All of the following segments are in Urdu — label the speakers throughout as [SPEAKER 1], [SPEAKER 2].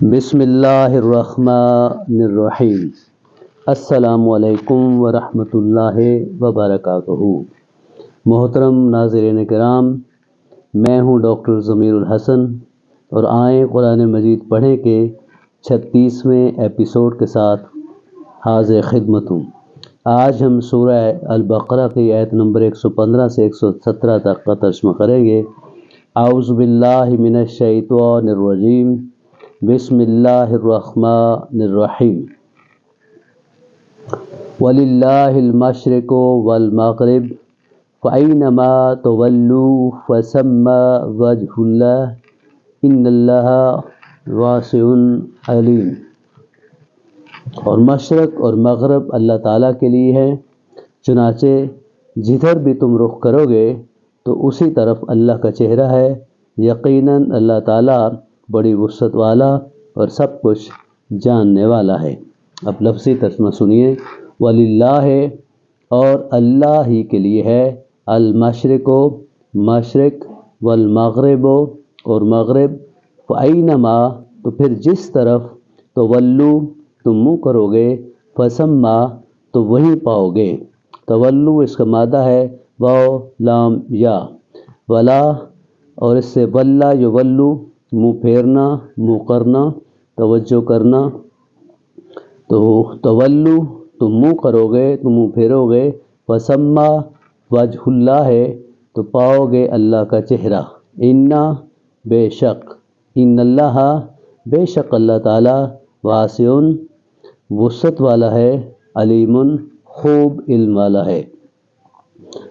[SPEAKER 1] بسم اللہ الرحمن الرحیم۔ السلام علیکم ورحمۃ اللہ وبرکاتہ۔ محترم ناظرین کرام، میں ہوں ڈاکٹر ضمیر الحسن، اور آئیں قرآن مجید پڑھیں کے 36ویں ایپیسوڈ کے ساتھ حاضر خدمت ہوں۔ آج ہم سورہ البقرہ کی آیت نمبر 115 سے 117 تک کا ترجمہ کریں گے۔ اعوذ باللہ من الشیطان الرجیم، بسم اللہ الرحمن الرحیم۔ وَلِلَّهِ الْمَشْرِقُ وَالْمَغْرِبُ فَأَيْنَمَا تُوَلُّوا فَثَمَّ وَجْهُ اللَّهِ إِنَّ اللَّهَ وَاسِعٌ عَلِيمٌ۔ اور مشرق اور مغرب اللہ تعالیٰ کے لیے ہے، چنانچہ جدھر بھی تم رخ کرو گے تو اسی طرف اللہ کا چہرہ ہے۔ یقیناً اللہ تعالیٰ بڑی وسعت والا اور سب کچھ جاننے والا ہے۔ اب لفظی ترجمہ سنیے۔ وَلِلَّهِ، اور اللہ ہی کے لیے ہے، المشرق مشرق، والمغرب اور مغرب، فَأَيْنَمَا تو پھر جس طرف، تولو تم منہ کرو گے، فَثَمَّ تو وہیں پاؤ گے۔ تولو اس کا مادہ ہے واو لام یا، ولا اور اس سے ولا یولو منہ پھیرنا، منہ کرنا، توجہ کرنا۔ تو تولو تم منہ کرو گے، تم منہ پھیرو گے، فَثَمَّ وجہ اللہ ہے تو پاؤ گے اللہ کا چہرہ۔ اِنَّا بے شک، ان اللہ بے شک اللہ تعالیٰ، واسع وسعت والا ہے، علیم خوب علم والا ہے۔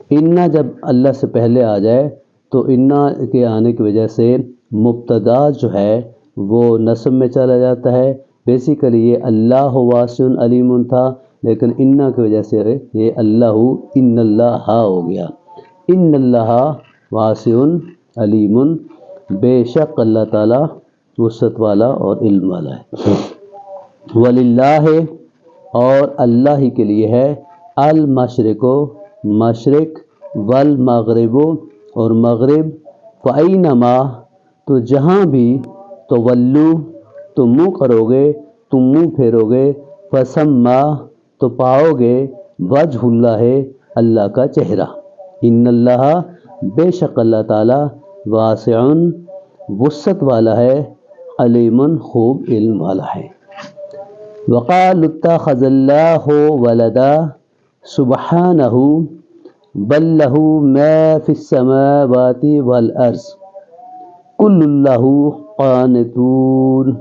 [SPEAKER 1] اِنَّا جب اللہ سے پہلے آ جائے تو اِنَّا کے آنے کی وجہ سے مبتدا جو ہے وہ نصب میں چلا جاتا ہے۔ بیسیکلی یہ اللہ واسع علیم تھا، لیکن اِنَّا کی وجہ سے یہ اللہ ان اللہ ہو گیا۔ ان اللہ واسع علیم، بے شک اللہ تعالیٰ وسعت والا اور علم والا ہے۔ وَلِلَّهِ، اور اللہ ہی کے لیے ہے، المشرق مشرق، والمغرب اور مغرب، فَأَيْنَمَا تو جہاں بھی، تولو تم منہ کرو گے، تم منہ پھیرو گے، فَثَمَّ تو پاؤ گے، وجہ اللہ اللہ کا چہرہ۔ ان اللہ بے شک اللہ تعالیٰ، واسع وسعت والا ہے، علیم خوب علم والا ہے۔ وَقَالُوا اتَّخَذَ اللَّهُ وَلَدًا سُبْحَانَهُ بَل لَّهُ مَا فِي السَّمَاوَاتِ وَالْأَرْضِ كُلٌّ لَّهُ قَانِتُونَ۔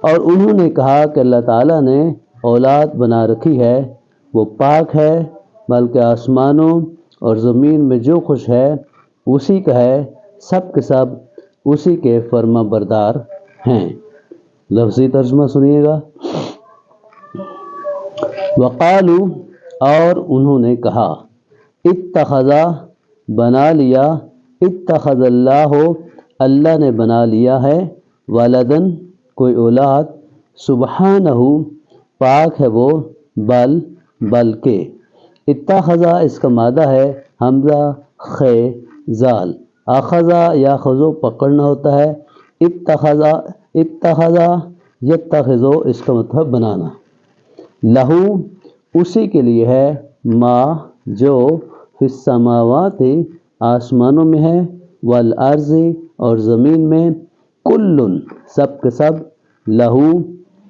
[SPEAKER 1] اور انہوں نے کہا کہ اللہ تعالیٰ نے اولاد بنا رکھی ہے، وہ پاک ہے، بلکہ آسمانوں اور زمین میں جو کچھ ہے اسی کا ہے، سب کے سب اسی کے فرما بردار ہیں۔ لفظی ترجمہ سنیے گا۔ وقالو اور انہوں نے کہا، اتخذ بنا لیا، اتخذ اللہ اللہ نے بنا لیا ہے، ولدن کوئی اولاد، سبحانہ پاک ہے وہ، بل بلکہ، اتخذ اس کا مادہ ہے حمزہ خے زال، اخذ یاخذ پکڑنا ہوتا ہے، اتخذ یتخذ اس کا مطلب بنانا۔ لہو اسی کے لیے ہے، ما جو، فی السماوات آسمانوں میں ہے، والارض اور زمین میں، کل سب کے سب، لہو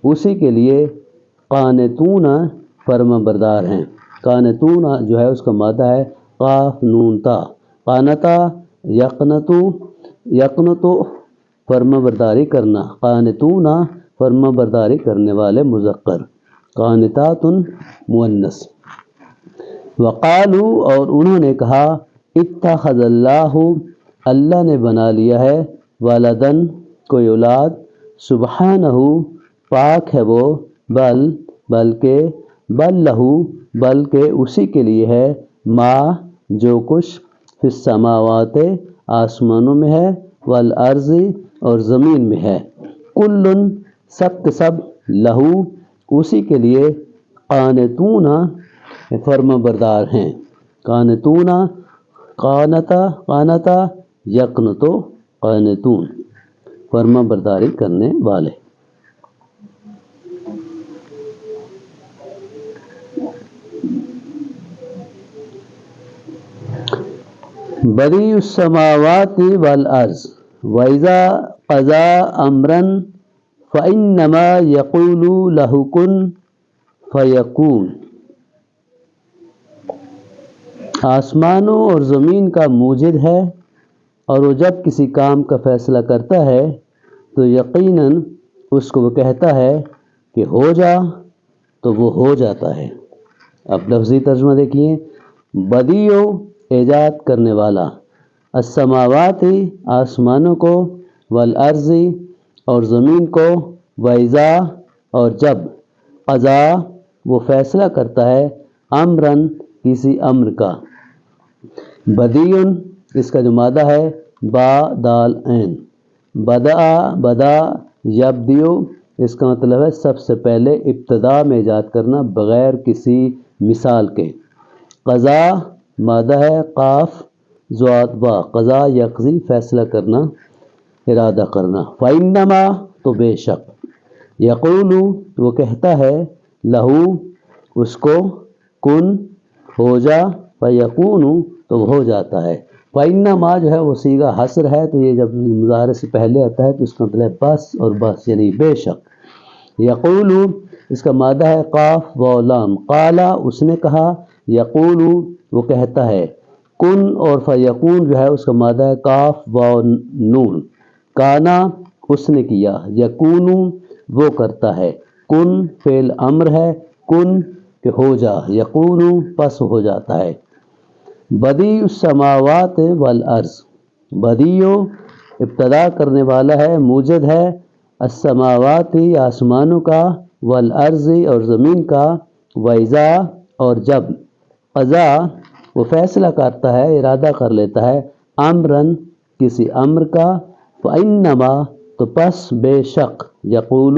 [SPEAKER 1] اسی کے لیے، قانتون فرما بردار ہیں۔ قانتون جو ہے اس کا مادہ ہے قاف نون تا، قانتا یقنتو، یقنتو فرما برداری کرنا، قانتون فرما برداری کرنے والے مذکر، قانتات مؤنث۔ وقالو اور انہوں نے کہا، اتخذ اللہ اللہ نے بنا لیا ہے، ولدن کوئی اولاد، سبحانہ پاک ہے وہ، بل بلکہ، بل لہو بلکہ اسی کے لیے ہے، ما جو کچھ، فی السماوات آسمانوں میں ہے، والارض اور زمین میں ہے، کل سب کے سب، لہو اسی کے لیے، قانتون فرما بردار ہیں۔ قانتون قانتا قانتا یقنتو قانتون۔ فرما برداری کرنے والے۔ بدیع السماوات والارض وَإِذَا قَضَى أَمْرًا فَإِنَّمَا يَقُولُ لَهُ كُن فَيَكُونُ۔ آسمانوں اور زمین کا موجد ہے، اور وہ جب کسی کام کا فیصلہ کرتا ہے تو یقیناً اس کو وہ کہتا ہے کہ ہو جا، تو وہ ہو جاتا ہے۔ اب لفظی ترجمہ دیکھیے۔ بدیع ایجاد کرنے والا، السماوات آسمانوں کو، والارض اور زمین کو، وَإِذَا اور جب، قضا وہ فیصلہ کرتا ہے، امراً کسی امر کا۔ بدیع اس کا جو مادہ ہے با دال عین، بدا یبدیع اس کا مطلب ہے سب سے پہلے ابتدا میں ایجاد کرنا بغیر کسی مثال کے۔ قضا مادہ ہے قاف ضاد با، قضا یقضی فیصلہ کرنا، ارادہ کرنا۔ فإنما تو بے شک، یقول وہ کہتا ہے، لہو اس کو، کن ہو جا، فیکون تو وہ ہو جاتا ہے۔ فإنما جو ہے وہ صیغہ حصر ہے، تو یہ جب مضارع سے پہلے آتا ہے تو اس کا مطلب ہے بس اور بس، یعنی بے شک۔ یقول اس کا مادہ ہے قاف واو لام، قال اس نے کہا، یقول وہ کہتا ہے، کن اور فیکون جو ہے اس کا مادہ ہے کاف واو نون، کانا اس نے کیا، یکون وہ کرتا ہے، کن فعل امر ہے، کن کہ ہو جا، یکون پس ہو جاتا ہے۔ بدیع السماوات والارض، بدیع ابتدا کرنے والا ہے، موجد ہے، السماوات آسمانوں کا، والارض اور زمین کا، وَإِذَا اور جب، قضا وہ فیصلہ کرتا ہے، ارادہ کر لیتا ہے، امراً کسی امر کا، فإنما تو پس بے شک، یقول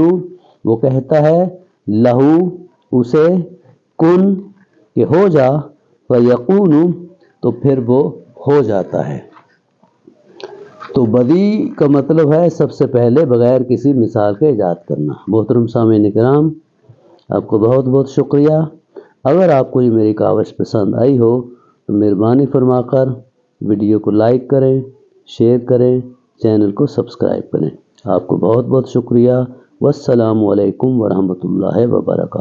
[SPEAKER 1] وہ کہتا ہے، لہو اسے، کن کہ ہو جا، فیکون تو پھر وہ ہو جاتا ہے۔ تو بدیع کا مطلب ہے سب سے پہلے بغیر کسی مثال کے ایجاد کرنا۔ محترم سامعین کرام، آپ کو بہت بہت شکریہ۔ اگر آپ کو یہ میری کاوش پسند آئی ہو تو مہربانی فرما کر ویڈیو کو لائک کریں، شیئر کریں، چینل کو سبسکرائب کریں۔ آپ کو بہت بہت شکریہ۔ والسلام علیکم ورحمۃ اللہ وبرکاتہ۔